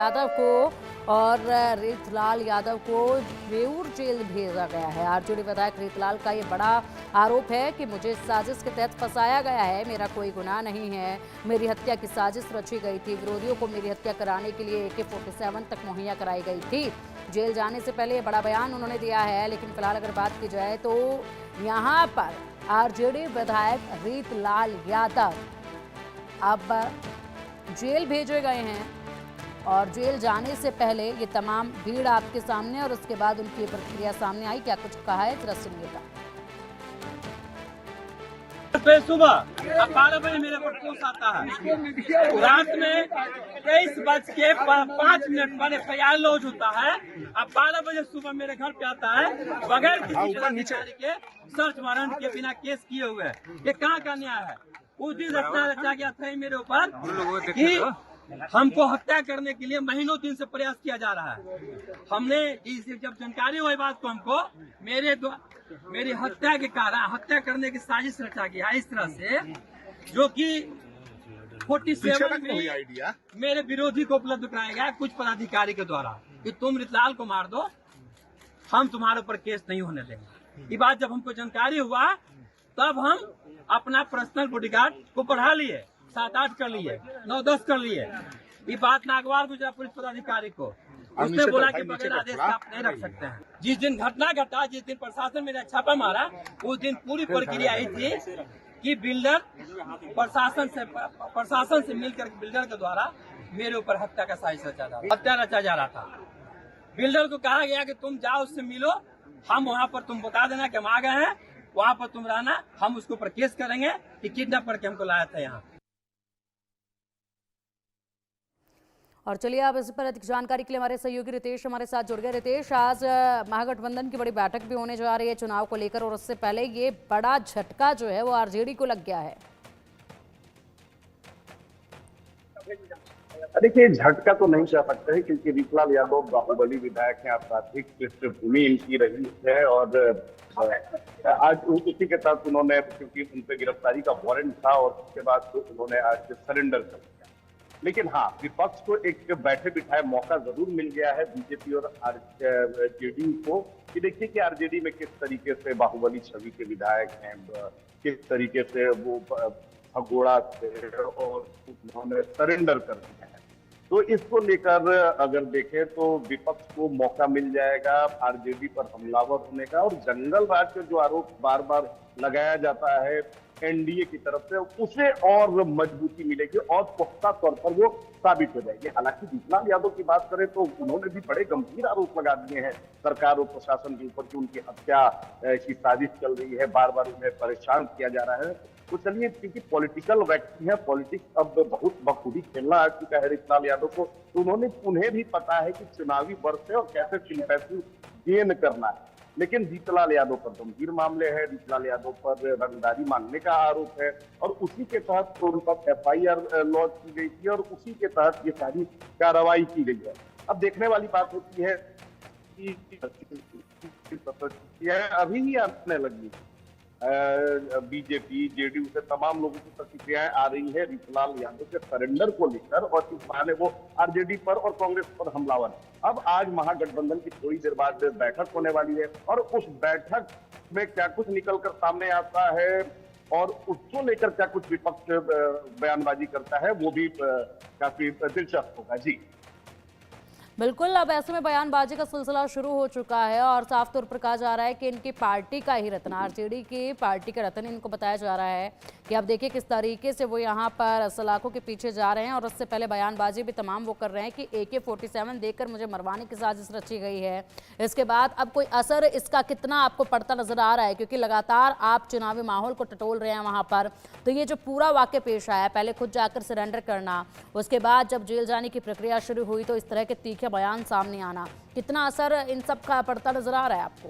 यादव को और रीतलाल यादव को बेऊर जेल भेजा गया है। आरजेडी विधायक रीतलाल का ये बड़ा आरोप है कि मुझे साजिश के तहत फंसाया गया है, मेरा कोई गुनाह नहीं है, मेरी हत्या की साजिश रची गई थी, विरोधियों को मेरी हत्या कराने के लिए AK-47 तक मुहैया कराई गई थी। जेल जाने से पहले ये बड़ा बयान उन्होंने दिया है। लेकिन फिलहाल अगर बात की जाए तो यहाँ पर आरजेडी विधायक रीतलाल यादव अब जेल भेजे गए हैं और जेल जाने से पहले ये तमाम भीड़ आपके सामने और उसके बाद उनकी प्रतिक्रिया सामने आई। क्या कुछ कहा है जरा सुनिएगा। सुबह 12 बजे मेरे पर पोस्ट आता है, रात में 23:05 पर FIR लॉन्च होता है। अब 12 बजे सुबह मेरे घर पे आता है बगैर किसी अधिकारी के, सर्च वारंट के बिना केस किए हुए। ये कहाँ का न्याय है? उस दिन रचना रचा गया था मेरे ऊपर कि हमको हत्या करने के लिए महीनों दिन से प्रयास किया जा रहा है। हमने जब जानकारी हुई बात को, हमको मेरी हत्या के कारण हत्या करने की साजिश रचा गया इस तरह से, जो कि 47 में मेरे विरोधी को उपलब्ध कराया गया कुछ पदाधिकारी के द्वारा कि तुम रीतलाल को मार दो, हम तुम्हारे ऊपर केस नहीं होने देंगे। ये बात जब हमको जानकारी हुआ तब हम अपना पर्सनल बॉडीगार्ड को बढ़ा लिए, 7-8 कर लिए, 9-10 कर लिए। ये बात नागवार गुजरा पुलिस पदाधिकारी को, उसने बोला कि बगैर आदेश का आप नहीं रख सकते हैं। जिस दिन घटना घटा, जिस दिन प्रशासन मेरा छापा मारा, उस दिन पूरी प्रक्रिया आई थी कि बिल्डर प्रशासन से मिलकर बिल्डर के द्वारा मेरे ऊपर हत्या का साजिश रचा जा रहा था। बिल्डर को कहा गया कि तुम जाओ, उससे मिलो, हम वहाँ पर तुम बता देना कि हम आ गए हैं, वहाँ पर तुम रहना, हम उसके ऊपर केस करेंगे कि किडनैप करके हमको लाया था यहाँ। और चलिए अब इस पर अधिक जानकारी के लिए हमारे सहयोगी रितेश हमारे साथ जुड़ गए। रितेश, आज महागठबंधन की बड़ी बैठक भी होने जा रही है चुनाव को लेकर, और उससे पहले ये बड़ा झटका जो है वो आरजेडी को लग गया है। देखिए, झटका तो नहीं कह सकते हैं क्योंकि रीतलाल यादव बाहुबली विधायक हैं, आपराधिक पृष्ठभूमि इनकी रही है और आज उसी के साथ उन्होंने, क्योंकि उन पर गिरफ्तारी का वारंट था और उसके बाद उन्होंने आज सरेंडर कर दिया। लेकिन हाँ, विपक्ष को एक बैठे बिठाए मौका जरूर मिल गया है बीजेपी और आरजेडी को कि देखिए कि आरजेडी में किस तरीके से बाहुबली छवि के विधायक हैं, किस तरीके से वो भगोड़ा थे और उन्होंने सरेंडर कर दिया है। तो इसको लेकर अगर देखें तो विपक्ष को मौका मिल जाएगा आरजेडी पर हमलावर होने का, और जंगल राज का जो आरोप बार बार लगाया जाता है एनडीए की तरफ से, उसे और मजबूती मिलेगी और पुख्ता तौर पर वो साबित हो जाएगी। हालांकि रीतलाल यादव की बात करें तो उन्होंने भी बड़े गंभीर आरोप लगा दिए हैं सरकार और प्रशासन के ऊपर कि उनकी हत्या की साजिश चल रही है, बार बार उन्हें परेशान किया जा रहा है। तो चलिए, क्योंकि पॉलिटिकल व्यक्ति है, पॉलिटिक्स अब बहुत बखूबी खेलना आ चुका है रीतलाल यादव को, तो उन्हें भी पता है कि चुनावी वर्ष है और कैसे सिंपैथी गेन करना है। लेकिन रीतलाल यादव पर गंभीर मामले हैं, रीतलाल यादव पर रंगदारी मांगने का आरोप है और उसी के तहत तो उन पर FIR लॉन्च की गई थी और उसी के तहत ये सारी कार्रवाई की गई है। अब देखने वाली बात होती है कि अभी ही आने लगी बीजेपी जेडीयू से तमाम लोगों की प्रतिक्रियाएं आ रही है रीतलाल यादव के सरेंडर को लेकर, और इस बहाने वो आरजेडी पर और कांग्रेस पर हमलावर है। अब आज महागठबंधन की थोड़ी देर बाद बैठक होने वाली है और उस बैठक में क्या कुछ निकलकर सामने आता है और उसको लेकर क्या कुछ विपक्ष बयानबाजी करता है, वो भी काफी दिलचस्प होगा। जी बिल्कुल, अब ऐसे में बयानबाजी का सिलसिला शुरू हो चुका है और साफ तौर पर कहा जा रहा है कि इनकी पार्टी का ही रत्न, आरजेडी की पार्टी का रत्न इनको बताया जा रहा है कि अब देखिए किस तरीके से वो यहाँ पर सलाखों के पीछे जा रहे हैं। और उससे पहले बयानबाजी भी तमाम वो कर रहे हैं कि AK-47 देकर मुझे मरवाने की साजिश रची गई है। इसके बाद अब कोई असर इसका कितना आपको पड़ता नजर आ रहा है, क्योंकि लगातार आप चुनावी माहौल को टटोल रहे हैं वहाँ पर, तो ये जो पूरा वाक्य पेश आया, पहले खुद जाकर सरेंडर करना, उसके बाद जब जेल जाने की प्रक्रिया शुरू हुई तो इस तरह के तीखे बयान सामने आना, कितना असर इन सब का पड़ता नजर आ रहा है आपको?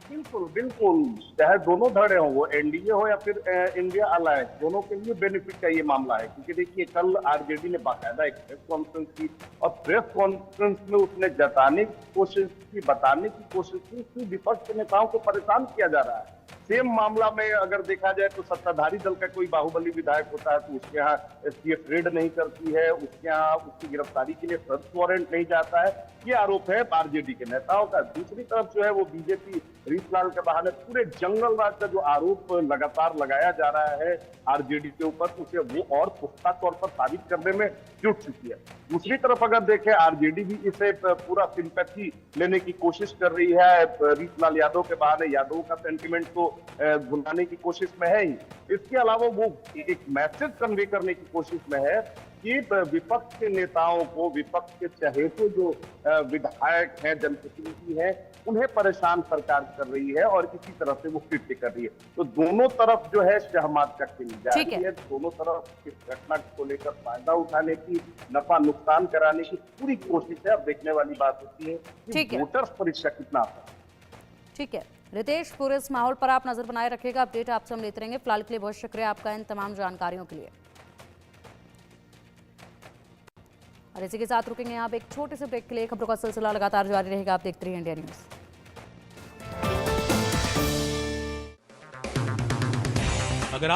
बिल्कुल बिल्कुल, चाहे दोनों धड़े हों, वो एनडीए हो या फिर इंडिया अलायंस, दोनों के लिए बेनिफिट का ये मामला है। क्योंकि देखिए, कल आरजेडी ने बाकायदा एक प्रेस कॉन्फ्रेंस की और प्रेस कॉन्फ्रेंस में उसने जताने की कोशिश की, बताने की कोशिश की कि विपक्ष के नेताओं को परेशान किया जा रहा है। सेम मामला में अगर देखा जाए तो सत्ताधारी दल का कोई बाहुबली विधायक होता है तो उसके यहाँ एसटीएफ रेड नहीं करती है, उसके यहाँ उसकी गिरफ्तारी के लिए सर्च वारंट नहीं जाता है। ये आरोप है आरजेडी के नेताओं का। दूसरी तरफ जो है वो बीजेपी रीतलाल के बहाने पूरे जंगल राज का जो आरोप लगातार लगाया जा रहा है आरजेडी के ऊपर, उसे वो और पुख्ता तौर पर साबित करने में जुट चुकी है। दूसरी तरफ अगर देखें, आरजेडी भी इसे पूरा सिंपैथी लेने की कोशिश कर रही है। रीतलाल यादव के बहाने यादव का सेंटिमेंट तो भुलाने की कोशिश में है ही, इसके अलावा वो एक मैसेज कन्वे करने की कोशिश में है कि विपक्ष के नेताओं को, विपक्ष के चहेते जो विधायक हैं, जनप्रतिनिधि हैं, उन्हें परेशान सरकार कर रही है और इसी तरह से वो कृत्य कर रही है। तो दोनों तरफ जो है शहमात का खेल जारी है। दोनों तरफ इस घटना को लेकर फायदा उठाने की, नफा नुकसान कराने की पूरी कोशिश है। अब देखने वाली बात होती है कि वोटर्स पर इसका कितना असर है। ठीक है रितेश, पूरे इस माहौल पर आप नजर बनाए रखिएगा, अपडेट आपसे हम लेते रहेंगे। फिलहाल के लिए बहुत शुक्रिया आपका इन तमाम जानकारियों के लिए। और इसी के साथ रुकेंगे यहाँ पे एक छोटे से ब्रेक के लिए। खबरों का सिलसिला लगातार जारी रहेगा, आप देखते रहिए इंडिया न्यूज़।